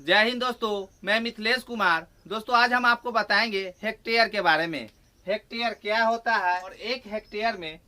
जय हिंद दोस्तों, मैं मिथिलेश कुमार। दोस्तों आज हम आपको बताएंगे हेक्टेयर के बारे में। हेक्टेयर क्या होता है और एक हेक्टेयर में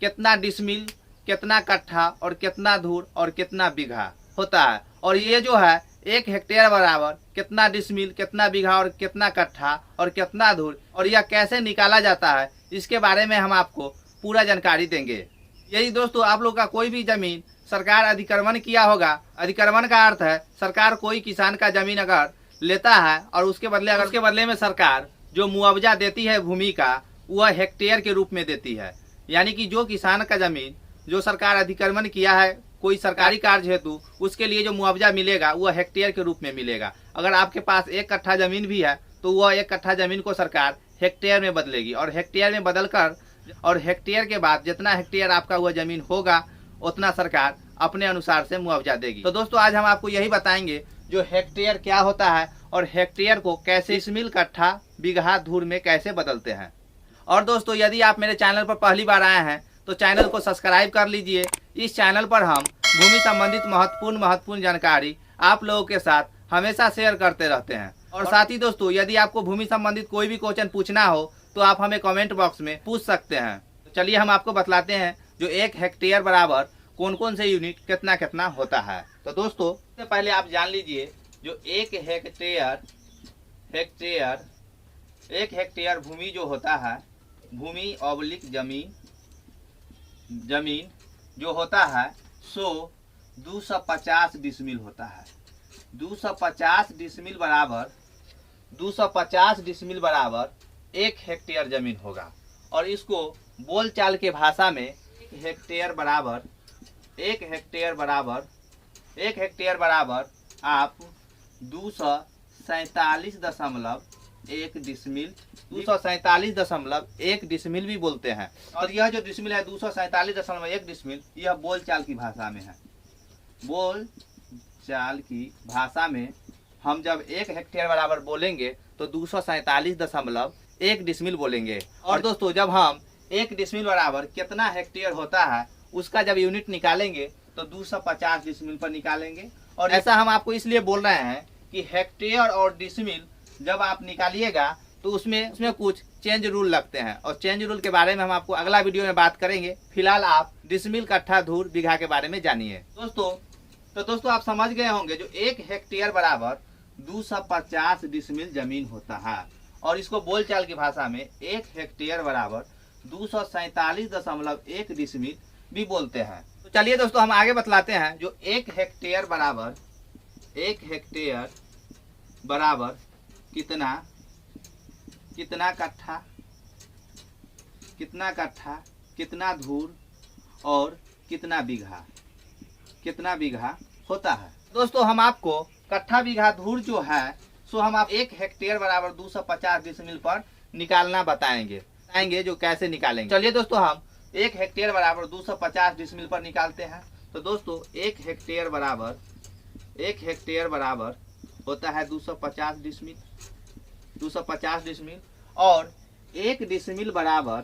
कितना डिसमिल, कितना कट्ठा और कितना धूर और कितना बीघा होता है। और ये जो है एक हेक्टेयर बराबर कितना डिसमिल, कितना बीघा और कितना कट्ठा और कितना धूर और यह कैसे निकाला जाता है, इसके बारे में हम आपको पूरा जानकारी देंगे। यही दोस्तों, आप लोग का कोई भी जमीन सरकार अधिक्रमण किया होगा। अधिक्रमण का अर्थ है सरकार कोई किसान का जमीन अगर लेता है और उसके बदले में सरकार जो मुआवजा देती है भूमि का, वह हेक्टेयर के रूप में देती है। यानी कि जो किसान का जमीन जो सरकार अधिक्रमण किया है कोई सरकारी कार्य हेतु, उसके लिए जो मुआवजा मिलेगा वह हेक्टेयर के रूप में मिलेगा। अगर आपके पास 1 कट्ठा जमीन भी है तो वह 1 कट्ठा जमीन को सरकार हेक्टेयर में बदलेगी और हेक्टेयर में बदलकर और हेक्टेयर के बाद जितना हेक्टेयर आपका वह जमीन होगा उतना सरकार अपने अनुसार से मुआवजा देगी। तो दोस्तों आज हम आपको यही बताएंगे जो हेक्टेयर क्या होता है और हेक्टेयर को कैसे डिसमिल, कट्ठा, बीघा, धूर में कैसे बदलते हैं। और दोस्तों यदि आप मेरे चैनल पर पहली बार आए हैं तो चैनल को सब्सक्राइब कर लीजिए। इस चैनल पर हम भूमि संबंधित महत्वपूर्ण जानकारी आप लोगों के साथ हमेशा शेयर करते रहते हैं। और साथ ही दोस्तों यदि आपको भूमि संबंधित कोई भी क्वेश्चन पूछना हो तो आप हमें कमेंट बॉक्स में पूछ सकते हैं। चलिए हम आपको बतलाते हैं जो 1 हेक्टेयर बराबर कौन कौन से यूनिट कितना कितना होता है। तो दोस्तों सबसे पहले आप जान लीजिए जो 1 हेक्टेयर भूमि जो होता है, भूमि ऑब्लिक जमीन जो होता है सो 250 डिसमिल होता है। 250 डिसमिल बराबर 1 हेक्टेयर जमीन होगा। और इसको बोलचाल के भाषा में 1 हेक्टेयर बराबर आप 247.1 डिसमिल 247.1 डिसमिल भी बोलते हैं। और यह जो डिसमिल है 247.1 डिसमिल, यह बोलचाल की भाषा में है। बोलचाल की भाषा में हम जब 1 हेक्टेयर बराबर बोलेंगे तो 247.1 डिसमिल बोलेंगे। और दोस्तों जब हम 1 डिसमिल बराबर कितना हेक्टेयर होता है उसका जब यूनिट निकालेंगे तो 250 डिसमिल पर निकालेंगे। और ऐसा हम आपको इसलिए बोल रहे हैं कि हेक्टेयर और डिसमिल जब आप निकालिएगा तो उसमें कुछ चेंज रूल लगते हैं और चेंज रूल के बारे में हम आपको अगला वीडियो में बात करेंगे। फिलहाल आप डिसमिल, कट्ठा, धूर, बीघा के बारे में जानिए। दोस्तों आप समझ गए होंगे जो 1 हेक्टेयर बराबर 250 डिसमिल जमीन होता है। और इसको बोलचाल की भाषा में 1 हेक्टेयर बराबर 247.1 डिसमिल भी बोलते हैं। तो चलिए दोस्तों हम आगे बतलाते हैं जो 1 हेक्टेयर बराबर कितना कट्ठा, कितना धूर और कितना बीघा होता है। दोस्तों हम आपको कट्ठा, बीघा, धूर जो है सो हम आप 1 हेक्टेयर बराबर 250 डिसमिल पर निकालना बताएंगे जो कैसे निकालेंगे। चलिए दोस्तों हम 1 हेक्टेयर बराबर 250 डिसमिल पर निकालते हैं। तो दोस्तों 1 हेक्टेयर बराबर होता है 250 डिसमिल और 1 डिसमिल बराबर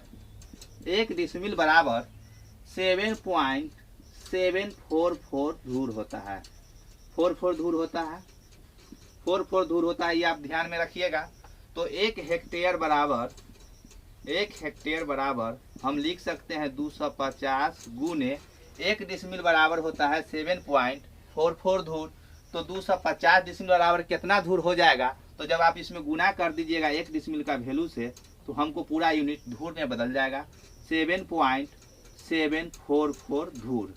7.744 धूर होता है। 44 धूर होता है, ये आप ध्यान में रखिएगा। तो 1 हेक्टेयर बराबर हम लिख सकते हैं 250 गुने 1 डिसमिल बराबर होता है 7.44 धूर। तो 250 डिसमिल बराबर कितना धूर हो जाएगा, तो जब आप इसमें गुना कर दीजिएगा 1 डिसमिल का वैल्यू से तो हमको पूरा यूनिट धूर में बदल जाएगा। 7.744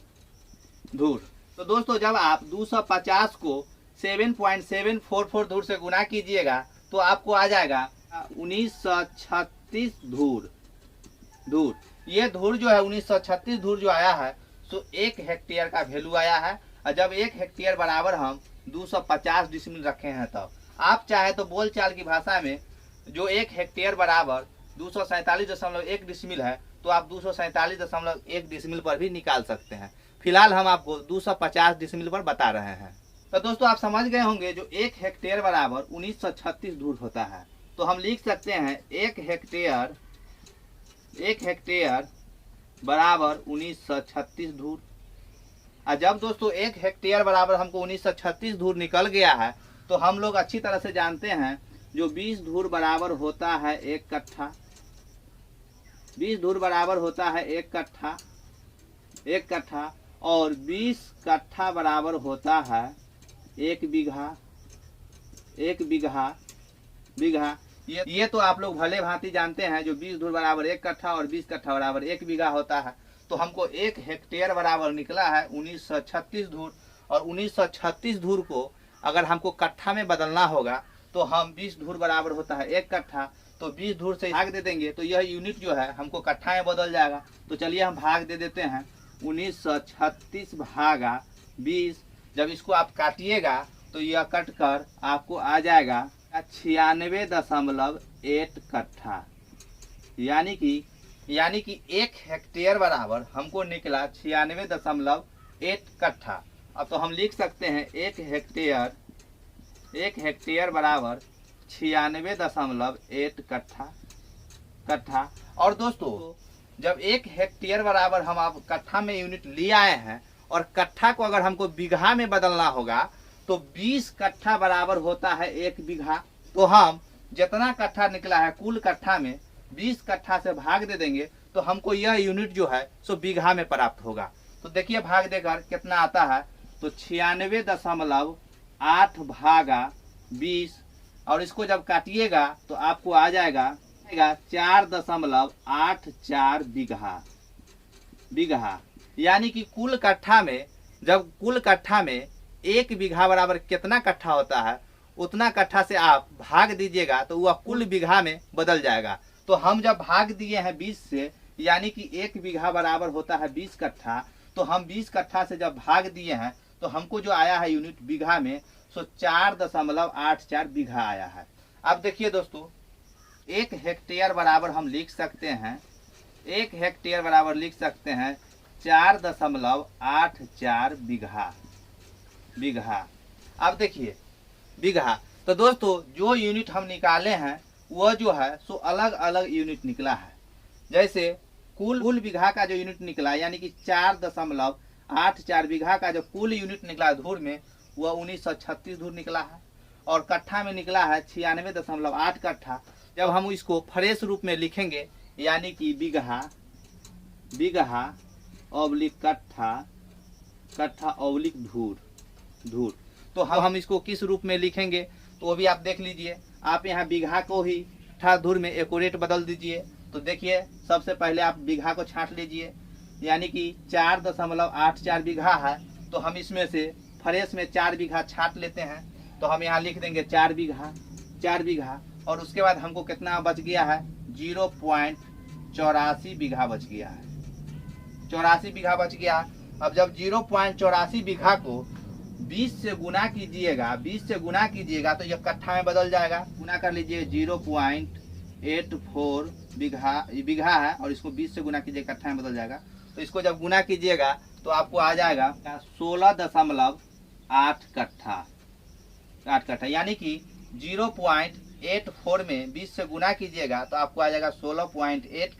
धूर। तो दोस्तों जब आप 250 को 7.744 धूर से गुना कीजिएगा तो आपको आ जाएगा 1936 धूर। ये धूर जो है 1936 धूर जो आया है सो 1 हेक्टेयर का वैल्यू आया है। और जब 1 हेक्टेयर बराबर हम 250 डिसमिल रखे हैं तब आप चाहे तो बोलचाल की भाषा में जो 1 हेक्टेयर बराबर 247.1 डिसमिल है तो आप 247.1 डिसमिल पर भी निकाल सकते हैं। फिलहाल हम आपको 250 डिसमिल पर बता रहे हैं। तो दोस्तों आप समझ गए होंगे जो 1 हेक्टेयर बराबर 1936 धूर होता है। तो हम लिख सकते हैं 1 हेक्टेयर बराबर 1936 धूर। और जब दोस्तों 1 हेक्टेयर बराबर हमको 1936 धूर निकल गया है तो हम लोग अच्छी तरह से जानते हैं जो 20 धूर बराबर होता है 1 कट्ठा, 20 धूर बराबर होता है 1 कट्ठा, 1 कट्ठा, और 20 कट्ठा बराबर होता है 1 बीघा, 1 बीघा, बीघा। ये तो आप लोग भले भांति जानते हैं जो 20 धूर बराबर 1 कट्ठा और 20 कट्ठा बराबर 1 बीघा होता है। तो हमको 1 हेक्टेयर बराबर निकला है 1936 धूर, और 1936 धूर को अगर हमको कट्ठा में बदलना होगा तो हम 20 धूर बराबर होता है 1 कट्ठा, तो 20 धूर से भाग दे देंगे तो यह यूनिट जो है हमको कट्ठा में बदल जाएगा। तो चलिए हम भाग दे देते हैं 1936 भागा 20। जब इसको आप काटिएगा तो यह कट कर आपको आ जाएगा 96.8 कट्ठा, यानी कि 1 हेक्टेयर बराबर हमको निकला 96.8 कट्ठा। अब तो हम लिख सकते हैं 1 हेक्टेयर बराबर 96.8 कट्ठा। और दोस्तों जब 1 हेक्टेयर बराबर हम आप कट्ठा में यूनिट ले आए हैं और कट्ठा को अगर हमको बीघा में बदलना होगा तो 20 कट्ठा बराबर होता है 1 बीघा। तो हम जितना कट्ठा निकला है कुल कट्ठा में 20 कट्ठा से भाग दे देंगे तो हमको यह यूनिट जो है सो बीघा में प्राप्त होगा। तो देखिए भाग देकर कितना आता है, तो 96.8 भागा 20, और इसको जब काटिएगा तो आपको आ जाएगा 4.84 बीघा, यानी कि कुल कट्ठा में, जब कुल कट्ठा में 1 बीघा बराबर कितना कट्ठा होता है उतना कट्ठा से आप भाग दीजिएगा तो वह कुल बीघा में बदल जाएगा। तो हम जब भाग दिए हैं 20 से, यानी कि 1 बीघा बराबर होता है 20 कट्ठा, तो हम 20 कट्ठा से जब भाग दिए हैं तो हमको जो आया है यूनिट बीघा में सो 4.84 बीघा आया है। अब देखिए दोस्तों 1 हेक्टेयर बराबर हम लिख सकते हैं, 1 हेक्टेयर बराबर लिख सकते हैं 4.84 बीघा। अब देखिए बीघा, तो दोस्तों जो यूनिट हम निकाले हैं वह जो है सो अलग अलग यूनिट निकला है। जैसे कुल बीघा का जो यूनिट निकला यानी कि 4.84 बीघा का जो कुल यूनिट निकला धूर में वह 1936 धूर निकला है, और कट्ठा में निकला है 96.8 कट्ठा। जब हम इसको फ्रेश रूप में लिखेंगे यानी कि बीघा ऑब्लिक कट्ठा ऑब्लिक धूर, तो हम इसको किस रूप में लिखेंगे तो वो भी आप देख लीजिए। आप यहाँ बीघा को ही कट्ठा धूर में एक्यूरेट बदल दीजिए। तो देखिए सबसे पहले आप बीघा को छांट लीजिए, यानी कि 4.84 बीघा है, तो हम इसमें से फ्रेश में 4 बीघा छांट लेते हैं। तो हम यहाँ लिख देंगे 4 बीघा, और उसके बाद हमको कितना बच गया है 0.84 बीघा बच गया है, 84 बीघा बच गया। अब जब 0.84 बीघा को 20 से गुना कीजिएगा तो यह कट्ठा में बदल जाएगा। गुना कर लीजिए 0.84 बीघा है, और इसको 20 से गुना कीजिए कट्ठा में बदल जाएगा। तो इसको जब गुना कीजिएगा तो आपको आ जाएगा 16.8 कट्ठा, यानी कि 0.84 में 20 से गुना कीजिएगा तो आपको आ जाएगा 16.8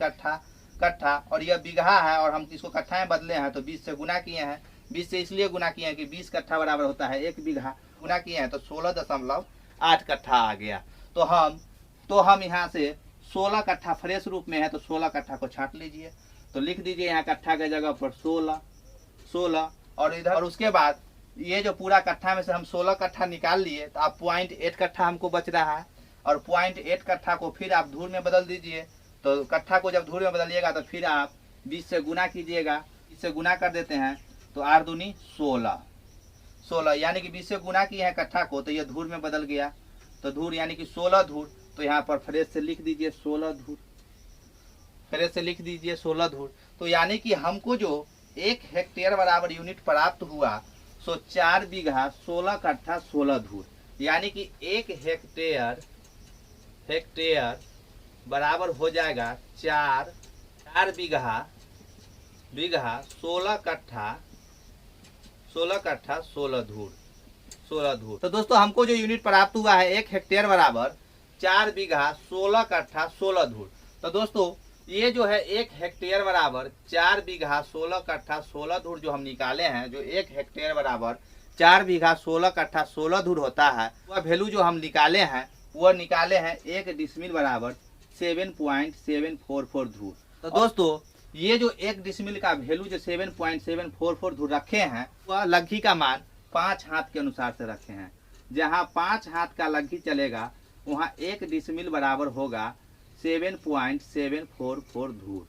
कट्ठा। और यह बीघा है और हम इसको कट्ठा में बदले हैं तो 20 से गुना किए हैं। 20 से इसलिए गुना किए हैं कि 20 कट्ठा बराबर होता है 1 बीघा, गुना किए हैं तो 16.8 कट्ठा आ गया। तो हम यहाँ से 16 कट्ठा फ्रेश रूप में है तो 16 कट्ठा को छांट लीजिए। तो लिख दीजिए यहाँ कट्ठा के जगह पर 16, और इधर, और उसके बाद ये जो पूरा कट्ठा में से हम 16 कट्ठा निकाल लिए तो आप 0.8 कट्ठा हमको बच रहा है, और 0.8 कट्ठा को फिर आप धूर में बदल दीजिए। तो कट्ठा को जब धूर में बदलिएगा तो फिर आप 20 से गुना कीजिएगा, 20 से गुना कर देते हैं तो 8 दूनी 16, यानी कि 20 से गुना किए हैं कट्ठा को तो यह धूर में बदल गया। तो धूर यानी कि 16 धूर, तो यहाँ पर फ्रेश से लिख दीजिए 16 धूर। तो यानी कि हमको जो 1 हेक्टेयर बराबर यूनिट प्राप्त हुआ सो 4 बीघा 16 कट्ठा 16 धूर, यानी कि 1 हेक्टेयर बराबर हो जाएगा 4 बीघा 16 कट्ठा 16 धूर। तो दोस्तों हमको जो यूनिट प्राप्त हुआ है 1 हेक्टेयर बराबर 4 बीघा 16 कट्ठा 16 धूर। तो दोस्तों ये जो है 1 हेक्टेयर बराबर 4 बीघा 16 कट्ठा 16 धूर जो हम निकाले हैं, जो 1 हेक्टेयर बराबर 4 बीघा 16 कट्ठा 16 धूर होता है, वह वैल्यू जो हम निकाले हैं वह निकाले हैं 1 डिसमिल बराबर 7.744 धूर। तो दोस्तों ये जो 1 डिसमिल का वैल्यू जो 7.744 धूर रखे हैं वह लग्घी का मान 5 हाथ के अनुसार से रखे हैं। जहाँ 5 हाथ का लग्घी चलेगा वहाँ 1 डिसमिल बराबर होगा 7.744 धूर।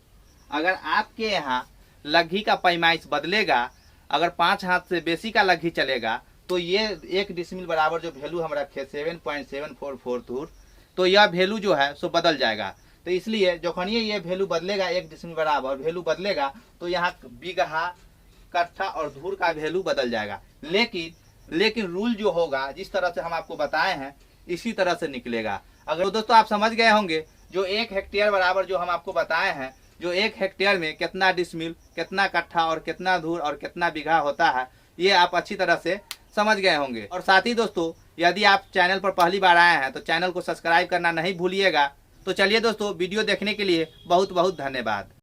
अगर आपके यहाँ लग्घी का पैमाइश बदलेगा, अगर 5 हाथ से बेसी का लग्घी चलेगा तो ये 1 डिसमिल बराबर जो वैल्यू हम रखे 7.744 धूर, तो यह वैल्यू जो है सो बदल जाएगा। तो इसलिए जखन ये वैल्यू बदलेगा 1 डिसमिल बराबर वैल्यू बदलेगा तो यहाँ बीघा कट्ठा और धूर का वैल्यू बदल जाएगा। लेकिन रूल जो होगा जिस तरह से हम आपको बताए हैं इसी तरह से निकलेगा। अगर तो दोस्तों आप समझ गए होंगे जो 1 हेक्टेयर बराबर जो हम आपको बताए हैं, जो 1 हेक्टेयर में कितना डिसमिल, कितना कट्ठा और कितना धूर और कितना बीघा होता है, ये आप अच्छी तरह से समझ गए होंगे। और साथ ही दोस्तों यदि आप चैनल पर पहली बार आए हैं तो चैनल को सब्सक्राइब करना नहीं भूलिएगा। तो चलिए दोस्तों वीडियो देखने के लिए बहुत बहुत धन्यवाद।